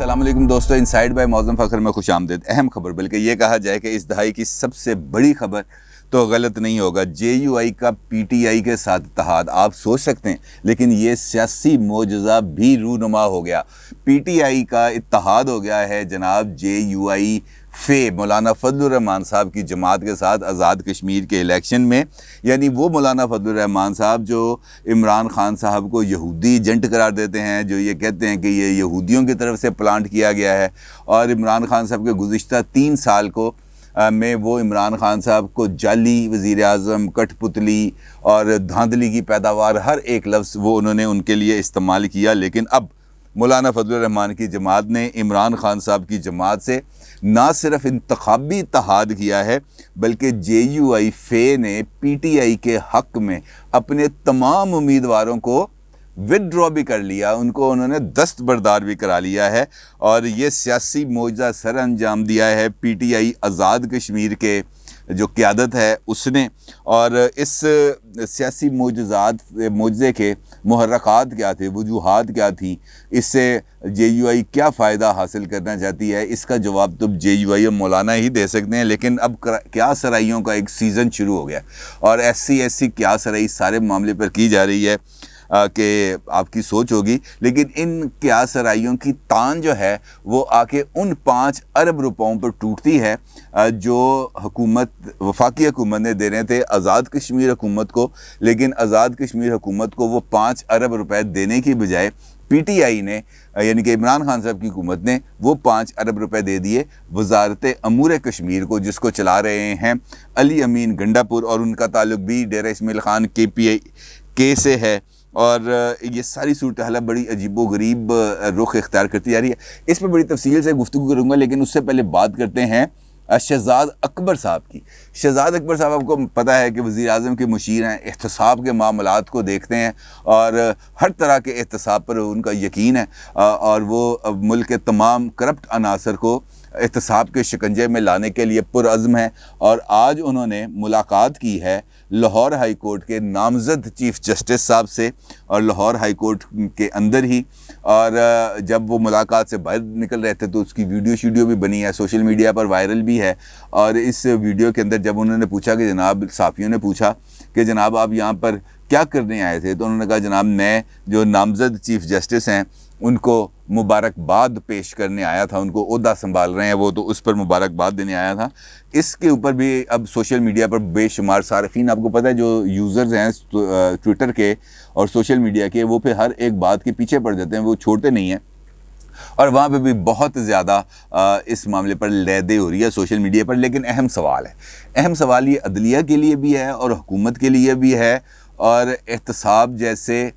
السلام علیکم دوستو، انسائیڈ بائی معظم فخر میں خوش آمدید۔ اہم خبر، بلکہ یہ کہا جائے کہ اس دہائی کی سب سے بڑی خبر تو غلط نہیں ہوگا، جے یو آئی کا پی ٹی آئی کے ساتھ اتحاد۔ آپ سوچ سکتے ہیں، لیکن یہ سیاسی معجزہ بھی رونما ہو گیا۔ پی ٹی آئی کا اتحاد ہو گیا ہے جناب جے یو آئی مولانا فضل الرحمان صاحب کی جماعت کے ساتھ آزاد کشمیر کے الیکشن میں۔ یعنی وہ مولانا فضل الرحمان صاحب جو عمران خان صاحب کو یہودی ایجنٹ قرار دیتے ہیں، جو یہ کہتے ہیں کہ یہ یہودیوں کی طرف سے پلانٹ کیا گیا ہے، اور عمران خان صاحب کے گزشتہ 3 سال میں وہ عمران خان صاحب کو جعلی وزیر اعظم، کٹھ پتلی اور دھاندلی کی پیداوار، ہر ایک لفظ وہ انہوں نے ان کے لیے استعمال کیا۔ لیکن اب مولانا فضل الرحمان کی جماعت نے عمران خان صاحب کی جماعت سے نہ صرف انتخابی اتحاد کیا ہے، بلکہ جے یو آئی نے پی ٹی آئی کے حق میں اپنے تمام امیدواروں کو وِڈرا بھی کر لیا، ان کو انہوں نے دستبردار بھی کرا لیا ہے، اور یہ سیاسی معجزہ سر انجام دیا ہے P T I Azad Kashmir کے جو قیادت ہے اس نے۔ اور اس سیاسی معجزے کے محرکات کیا تھے، وجوہات کیا تھیں، اس سے جے یو آئی کیا فائدہ حاصل کرنا چاہتی ہے، اس کا جواب تو جے یو آئی اور مولانا ہی دے سکتے ہیں۔ لیکن اب کیا سرائیوں کا ایک سیزن شروع ہو گیا، اور ایسی کیا سرائی سارے معاملے پر کی جا رہی ہے کہ آپ کی سوچ ہوگی۔ لیکن ان کیا سرائیوں کی تان جو ہے وہ آ کے ان 5 ارب روپوں پر ٹوٹتی ہے جو وفاقی حکومت نے دینے تھے آزاد کشمیر حکومت کو۔ لیکن آزاد کشمیر حکومت کو وہ 5 ارب روپے دینے کی بجائے پی ٹی آئی نے، یعنی کہ عمران خان صاحب کی حکومت نے، وہ 5 ارب روپے دے دیے وزارت امور کشمیر کو، جس کو چلا رہے ہیں علی امین گنڈا پور، اور ان کا تعلق بھی ڈیرہ اسماعیل خان کے پی آئی کے سے ہے۔ اور یہ ساری صورتحال بڑی عجیب و غریب رخ اختیار کرتی جا رہی ہے۔ اس پہ بڑی تفصیل سے گفتگو کروں گا، لیکن اس سے پہلے بات کرتے ہیں شہزاد اکبر صاحب کی۔ شہزاد اکبر صاحب آپ کو پتہ ہے کہ وزیر اعظم کے مشیر ہیں، احتساب کے معاملات کو دیکھتے ہیں، اور ہر طرح کے احتساب پر ان کا یقین ہے، اور وہ ملک کے تمام کرپٹ عناصر کو احتساب کے شکنجے میں لانے کے لیے پرعزم ہیں۔ اور آج انہوں نے ملاقات کی ہے لاہور ہائی کورٹ کے نامزد چیف جسٹس صاحب سے، اور لاہور ہائی کورٹ کے اندر ہی۔ اور جب وہ ملاقات سے باہر نکل رہے تھے تو اس کی ویڈیو بھی بنی ہے، سوشل میڈیا پر وائرل بھی ہے۔ اور اس ویڈیو کے اندر جب انہوں نے پوچھا کہ جناب، صحافیوں نے پوچھا کہ جناب آپ یہاں پر کیا کرنے آئے تھے، تو انہوں نے کہا جناب میں جو نامزد چیف جسٹس ہیں ان کو مبارکباد پیش کرنے آیا تھا، ان کو عہدہ سنبھال رہے ہیں وہ، تو اس پر مبارکباد دینے آیا تھا۔ اس کے اوپر بھی اب سوشل میڈیا پر بے شمار صارفین، آپ کو پتہ ہے جو یوزرز ہیں ٹویٹر کے اور سوشل میڈیا کے، وہ پہ ہر ایک بات کے پیچھے پڑ جاتے ہیں، وہ چھوڑتے نہیں ہیں، اور وہاں پہ بھی بہت زیادہ اس معاملے پر لیدے ہو رہی ہے سوشل میڈیا پر۔ لیکن اہم سوال یہ عدلیہ کے لیے بھی ہے اور حکومت کے لیے بھی ہے، اور احتساب جیسے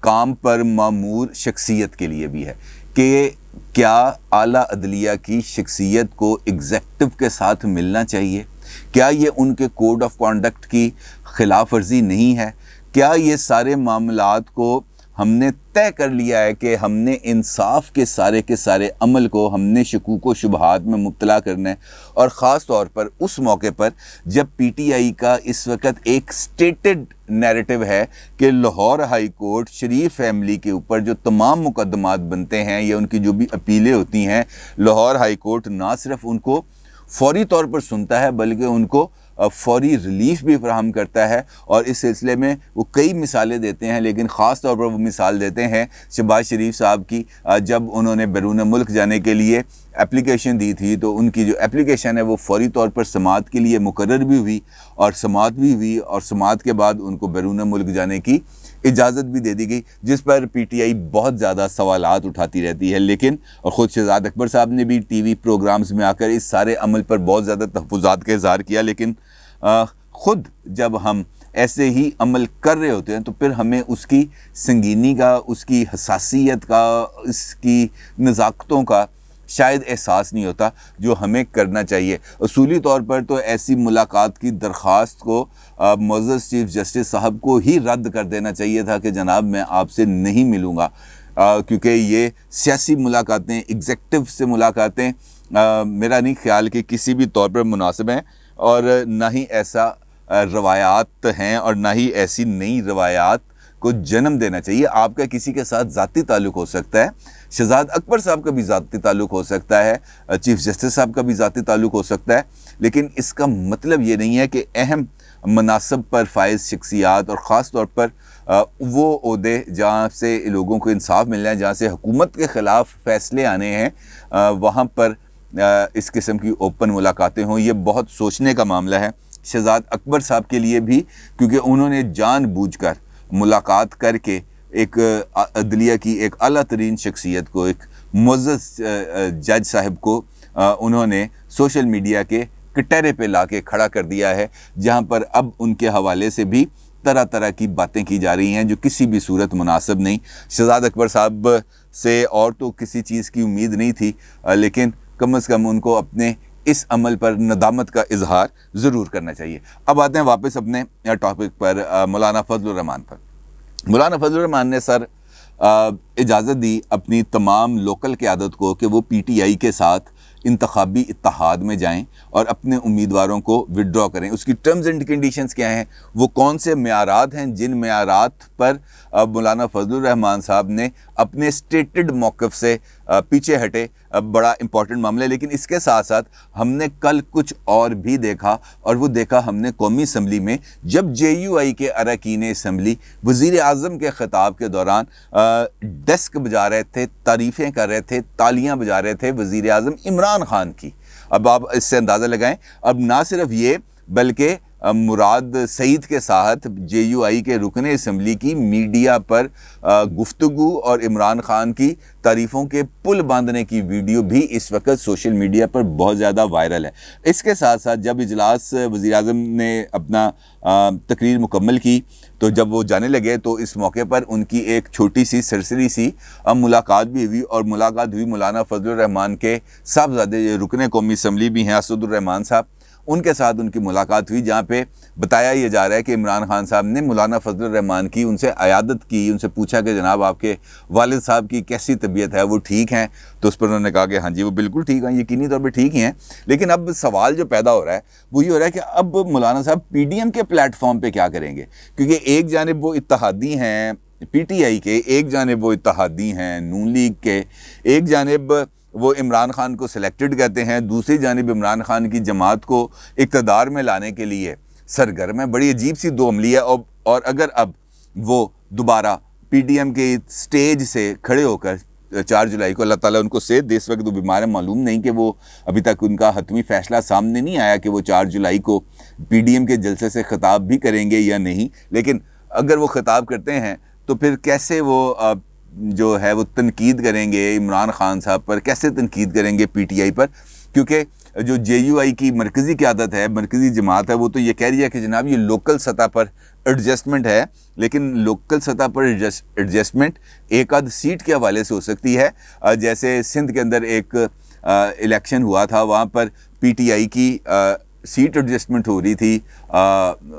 کام پر مامور شخصیت کے لیے بھی ہے، کہ کیا اعلیٰ عدلیہ کی شخصیت کو ایگزیکٹو کے ساتھ ملنا چاہیے؟ کیا یہ ان کے کوڈ آف کانڈکٹ کی خلاف ورزی نہیں ہے؟ کیا یہ سارے معاملات کو ہم نے طے کر لیا ہے کہ ہم نے انصاف کے سارے عمل کو ہم نے شکوک و شبہات میں مبتلا کرنا ہے؟ اور خاص طور پر اس موقع پر جب پی ٹی آئی کا اس وقت ایک سٹیٹڈ نیریٹو ہے کہ لاہور ہائی کورٹ شریف فیملی کے اوپر جو تمام مقدمات بنتے ہیں یا ان کی جو بھی اپیلیں ہوتی ہیں، لاہور ہائی کورٹ نہ صرف ان کو فوری طور پر سنتا ہے بلکہ ان کو فوری ریلیف بھی فراہم کرتا ہے۔ اور اس سلسلے میں وہ کئی مثالیں دیتے ہیں، لیکن خاص طور پر وہ مثال دیتے ہیں شہباز شریف صاحب کی، جب انہوں نے بیرون ملک جانے کے لیے اپلیکیشن دی تھی تو ان کی جو اپلیکیشن ہے وہ فوری طور پر سماعت کے لیے مقرر بھی ہوئی، اور سماعت بھی ہوئی، اور سماعت کے بعد ان کو بیرون ملک جانے کی اجازت بھی دے دی گئی، جس پر پی ٹی آئی بہت زیادہ سوالات اٹھاتی رہتی ہے۔ لیکن اور خود شہزاد اکبر صاحب نے بھی ٹی وی پروگرامز میں آ کر اس سارے عمل پر بہت زیادہ تحفظات کا اظہار کیا، لیکن خود جب ہم ایسے ہی عمل کر رہے ہوتے ہیں تو پھر ہمیں اس کی سنگینی کا، اس کی حساسیت کا، اس کی نزاکتوں کا شاید احساس نہیں ہوتا جو ہمیں کرنا چاہیے۔ اصولی طور پر تو ایسی ملاقات کی درخواست کو معزز چیف جسٹس صاحب کو ہی رد کر دینا چاہیے تھا کہ جناب میں آپ سے نہیں ملوں گا، کیونکہ یہ سیاسی ملاقاتیں، ایگزیکٹو سے ملاقاتیں میرا نہیں خیال کہ کسی بھی طور پر مناسب ہیں، اور نہ ہی ایسا روایات ہیں، اور نہ ہی ایسی نئی روایات کو جنم دینا چاہیے۔ آپ کا کسی کے ساتھ ذاتی تعلق ہو سکتا ہے، شہزاد اکبر صاحب کا بھی ذاتی تعلق ہو سکتا ہے، چیف جسٹس صاحب کا بھی ذاتی تعلق ہو سکتا ہے، لیکن اس کا مطلب یہ نہیں ہے کہ اہم مناصب پر فائز شخصیات اور خاص طور پر وہ عہدے جہاں سے لوگوں کو انصاف ملنا ہے، جہاں سے حکومت کے خلاف فیصلے آنے ہیں، وہاں پر اس قسم کی اوپن ملاقاتیں ہوں۔ یہ بہت سوچنے کا معاملہ ہے شہزاد اکبر صاحب کے لیے بھی، کیونکہ انہوں نے جان بوجھ کر ملاقات کر کے ایک عدلیہ کی ایک اعلیٰ ترین شخصیت کو، ایک معزز جج صاحب کو انہوں نے سوشل میڈیا کے کٹہرے پہ لا کے کھڑا کر دیا ہے، جہاں پر اب ان کے حوالے سے بھی طرح طرح کی باتیں کی جا رہی ہیں جو کسی بھی صورت مناسب نہیں۔ شہزاد اکبر صاحب سے اور تو کسی چیز کی امید نہیں تھی، لیکن کم از کم ان کو اپنے اس عمل پر ندامت کا اظہار ضرور کرنا چاہیے۔ اب آتے ہیں واپس اپنے ٹاپک پر، مولانا فضل الرحمان پر۔ مولانا فضل الرحمان نے سر اجازت دی اپنی تمام لوکل قیادت کو کہ وہ پی ٹی آئی کے ساتھ انتخابی اتحاد میں جائیں اور اپنے امیدواروں کو وڈرا کریں۔ اس کی ٹرمز اینڈ کنڈیشنز کیا ہیں، وہ کون سے معیارات ہیں جن معیارات پر مولانا فضل الرحمان صاحب نے اپنے اسٹیٹڈ موقف سے پیچھے ہٹے، بڑا امپورٹنٹ معاملہ ہے۔ لیکن اس کے ساتھ ساتھ ہم نے کل کچھ اور بھی دیکھا، اور وہ دیکھا ہم نے قومی اسمبلی میں جب جے یو آئی کے اراکین اسمبلی وزیر اعظم کے خطاب کے دوران ڈیسک بجا رہے تھے، تعریفیں کر رہے تھے، تالیاں بجا رہے تھے وزیر اعظم عمران خان کی۔ اب آپ اس سے اندازہ لگائیں، اب نہ صرف یہ بلکہ مراد سعید کے ساتھ جے یو آئی کے رکن اسمبلی کی میڈیا پر گفتگو اور عمران خان کی تعریفوں کے پل باندھنے کی ویڈیو بھی اس وقت سوشل میڈیا پر بہت زیادہ وائرل ہے۔ اس کے ساتھ ساتھ جب اجلاس وزیر اعظم نے اپنا تقریر مکمل کی تو جب وہ جانے لگے تو اس موقع پر ان کی ایک چھوٹی سی سرسری سی ملاقات بھی ہوئی، اور ملاقات ہوئی مولانا فضل الرحمان کے صاحبزادے رکن قومی اسمبلی بھی ہیں اسد الرحمان صاحب، ان کے ساتھ ان کی ملاقات ہوئی، جہاں پہ بتایا یہ جا رہا ہے کہ عمران خان صاحب نے مولانا فضل الرحمان کی ان سے عیادت کی، ان سے پوچھا کہ جناب آپ کے والد صاحب کی کیسی طبیعت ہے، وہ ٹھیک ہیں؟ تو اس پر انہوں نے کہا کہ ہاں جی وہ بالکل ٹھیک ہیں، یقینی طور پہ ٹھیک ہی ہیں۔ لیکن اب سوال جو پیدا ہو رہا ہے وہ یہ ہو رہا ہے کہ اب مولانا صاحب پی ڈی ایم کے پلیٹ فارم پہ کیا کریں گے، کیونکہ ایک جانب وہ اتحادی ہیں پی ٹی آئی کے، ایک جانب وہ اتحادی ہیں نون لیگ کے، ایک جانب وہ عمران خان کو سلیکٹڈ کہتے ہیں، دوسری جانب عمران خان کی جماعت کو اقتدار میں لانے کے لیے سرگرم ہے۔ بڑی عجیب سی دو عملی ہے، اور اگر اب وہ دوبارہ پی ڈی ایم کے سٹیج سے کھڑے ہو کر 4 جولائی کو، اللہ تعالیٰ ان کو صحت دے، اس وقت وہ بیمار ہیں، معلوم نہیں کہ وہ ابھی تک ان کا حتمی فیصلہ سامنے نہیں آیا کہ وہ 4 جولائی کو پی ڈی ایم کے جلسے سے خطاب بھی کریں گے یا نہیں، لیکن اگر وہ خطاب کرتے ہیں تو پھر کیسے وہ جو ہے وہ تنقید کریں گے عمران خان صاحب پر، کیسے تنقید کریں گے پی ٹی آئی پر، کیونکہ جو جے یو آئی کی مرکزی قیادت ہے، مرکزی جماعت ہے، وہ تو یہ کہہ رہی ہے کہ جناب یہ لوکل سطح پر ایڈجسٹمنٹ ہے، لیکن لوکل سطح پر ایڈجسٹمنٹ ایک آدھ سیٹ کے حوالے سے ہو سکتی ہے۔ جیسے سندھ کے اندر ایک الیکشن ہوا تھا، وہاں پر پی ٹی آئی کی سیٹ ایڈجسٹمنٹ ہو رہی تھی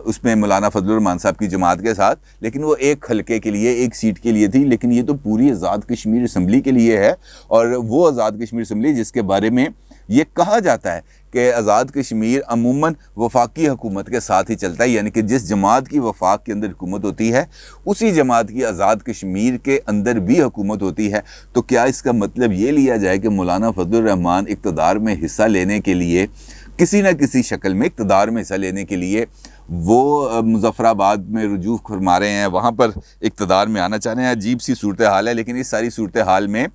اس میں مولانا فضل الرحمان صاحب کی جماعت کے ساتھ، لیکن وہ ایک حلقے کے لیے، ایک سیٹ کے لیے تھی، لیکن یہ تو پوری آزاد کشمیر اسمبلی کے لیے ہے، اور وہ آزاد کشمیر اسمبلی جس کے بارے میں یہ کہا جاتا ہے کہ آزاد کشمیر عموماً وفاقی حکومت کے ساتھ ہی چلتا ہے، یعنی کہ جس جماعت کی وفاق کے اندر حکومت ہوتی ہے اسی جماعت کی آزاد کشمیر کے اندر بھی حکومت ہوتی ہے۔ تو کیا اس کا مطلب یہ لیا جائے کہ مولانا فضل الرحمان اقتدار میں حصہ لینے کے لیے، کسی نہ کسی شکل میں اقتدار میں حصہ لینے کے لیے وہ مظفر آباد میں رجوع فرما رہے ہیں، وہاں پر اقتدار میں آنا چاہ رہے ہیں؟ عجیب سی صورتحال ہے، لیکن اس ساری صورتحال میں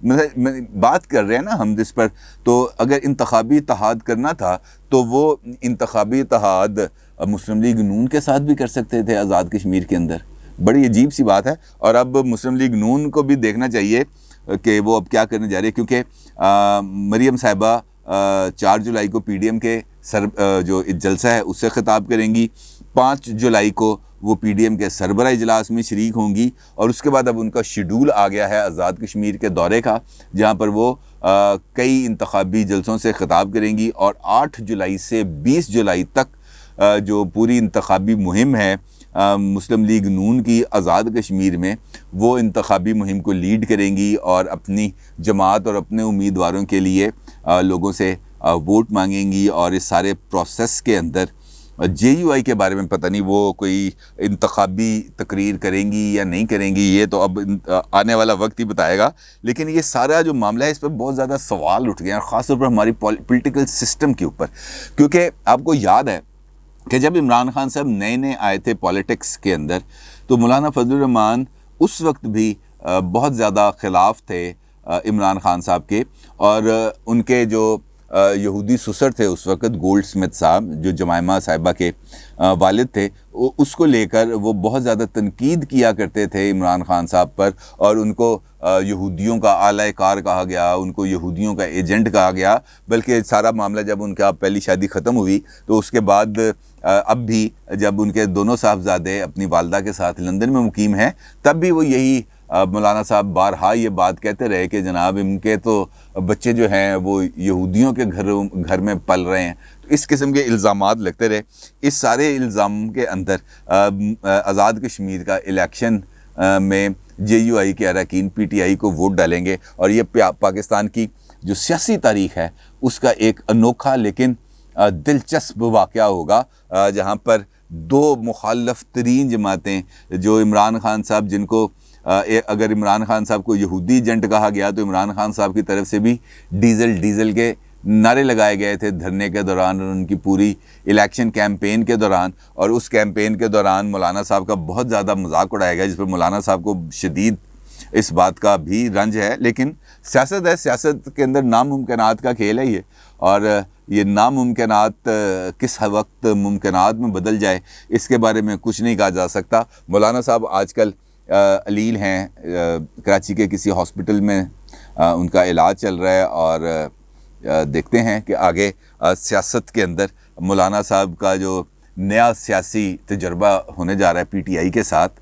بات کر رہے ہیں نا ہم اس پر، تو اگر انتخابی اتحاد کرنا تھا تو وہ انتخابی اتحاد مسلم لیگ نون کے ساتھ بھی کر سکتے تھے آزاد کشمیر کے اندر۔ بڑی عجیب سی بات ہے، اور اب مسلم لیگ نون کو بھی دیکھنا چاہیے کہ وہ اب کیا کرنے جا رہی ہے، کیونکہ مریم صاحبہ 4 جولائی کو پی ڈی ایم کے جو جلسہ ہے اس سے خطاب کریں گی، 5 جولائی کو وہ پی ڈی ایم کے سربراہ اجلاس میں شریک ہوں گی، اور اس کے بعد اب ان کا شیڈول آ گیا ہے آزاد کشمیر کے دورے کا، جہاں پر وہ کئی انتخابی جلسوں سے خطاب کریں گی، اور 8 جولائی سے 20 جولائی تک جو پوری انتخابی مہم ہے مسلم لیگ نون کی آزاد کشمیر میں، وہ انتخابی مہم کو لیڈ کریں گی اور اپنی جماعت اور اپنے امیدواروں کے لیے لوگوں سے ووٹ مانگیں گی، اور اس سارے پروسیس کے اندر JUI کے بارے میں پتہ نہیں وہ کوئی انتخابی تقریر کریں گی یا نہیں کریں گی، یہ تو اب آنے والا وقت ہی بتائے گا، لیکن یہ سارا جو معاملہ ہے اس پہ بہت زیادہ سوال اٹھ گئے ہیں، خاص طور پر ہماری پولیٹیکل سسٹم کے اوپر، کیونکہ آپ کو یاد ہے کہ جب عمران خان صاحب نئے آئے تھے پولیٹکس کے اندر تو مولانا فضل الرحمان اس وقت بھی بہت زیادہ خلاف تھے عمران خان صاحب کے، اور ان کے جو یہودی سسر تھے اس وقت گولڈ سمتھ صاحب جو جمائمہ صاحبہ کے والد تھے، اس کو لے کر وہ بہت زیادہ تنقید کیا کرتے تھے عمران خان صاحب پر، اور ان کو یہودیوں کا اعلی کار کہا گیا، ان کو یہودیوں کا ایجنٹ کہا گیا، بلکہ سارا معاملہ جب ان کا پہلی شادی ختم ہوئی تو اس کے بعد اب بھی جب ان کے دونوں صاحبزادے اپنی والدہ کے ساتھ لندن میں مقیم ہیں تب بھی وہ یہی مولانا صاحب بارہا یہ بات کہتے رہے کہ جناب ان کے تو بچے جو ہیں وہ یہودیوں کے گھر میں پل رہے ہیں، تو اس قسم کے الزامات لگتے رہے۔ اس سارے الزام کے اندر آزاد کشمیر کا الیکشن میں JUI کے اراکین PTI کو ووٹ ڈالیں گے، اور یہ پاکستان کی جو سیاسی تاریخ ہے اس کا ایک انوکھا لیکن دلچسپ واقعہ ہوگا، جہاں پر دو مخالف ترین جماعتیں جو عمران خان صاحب جن کو اگر عمران خان صاحب کو یہودی ایجنٹ کہا گیا تو عمران خان صاحب کی طرف سے بھی ڈیزل کے نعرے لگائے گئے تھے دھرنے کے دوران اور ان کی پوری الیکشن کیمپین کے دوران، اور اس کیمپین کے دوران مولانا صاحب کا بہت زیادہ مذاق اڑایا گیا جس پر مولانا صاحب کو شدید اس بات کا بھی رنج ہے، لیکن سیاست ہے، سیاست کے اندر ناممکنات کا کھیل ہے یہ، اور یہ ناممکنات کس وقت ممکنات میں بدل جائے اس کے بارے میں کچھ نہیں کہا جا سکتا۔ مولانا صاحب آج کل علیل ہیں، کراچی کے کسی ہاسپٹل میں ان کا علاج چل رہا ہے، اور دیکھتے ہیں کہ آگے سیاست کے اندر مولانا صاحب کا جو نیا سیاسی تجربہ ہونے جا رہا ہے PTI کے ساتھ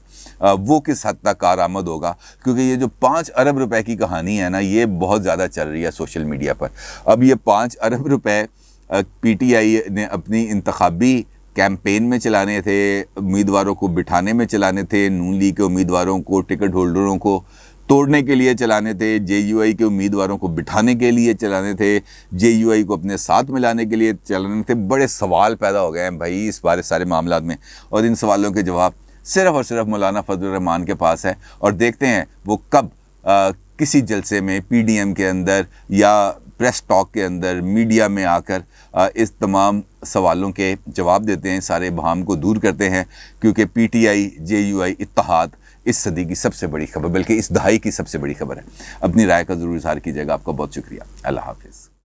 وہ کس حد تک کارآمد ہوگا، کیونکہ یہ جو 5 ارب روپے کی کہانی ہے نا یہ بہت زیادہ چل رہی ہے سوشل میڈیا پر۔ اب یہ 5 ارب روپے PTI نے اپنی انتخابی کیمپین میں چلانے تھے، امیدواروں کو بٹھانے میں چلانے تھے، نون لیگ کے امیدواروں کو ٹکٹ ہولڈروں کو توڑنے کے لیے چلانے تھے، JUI کے امیدواروں کو بٹھانے کے لیے چلانے تھے، JUI کو اپنے ساتھ ملانے کے لیے چلانے تھے۔ بڑے سوال پیدا ہو گئے ہیں بھائی اس بارے سارے معاملات میں، اور ان سوالوں کے جواب صرف اور صرف مولانا فضل الرحمان کے پاس ہے، اور دیکھتے ہیں وہ کب کسی جلسے میں PDM کے اندر یا پریس ٹاک کے اندر میڈیا میں آ کر اس تمام سوالوں کے جواب دیتے ہیں، سارے ابہام کو دور کرتے ہیں، کیونکہ PTI JUI اتحاد اس صدی کی سب سے بڑی خبر، بلکہ اس دہائی کی سب سے بڑی خبر ہے۔ اپنی رائے کا ضرور اظہار کیجیے گا۔ آپ کا بہت شکریہ۔ اللہ حافظ۔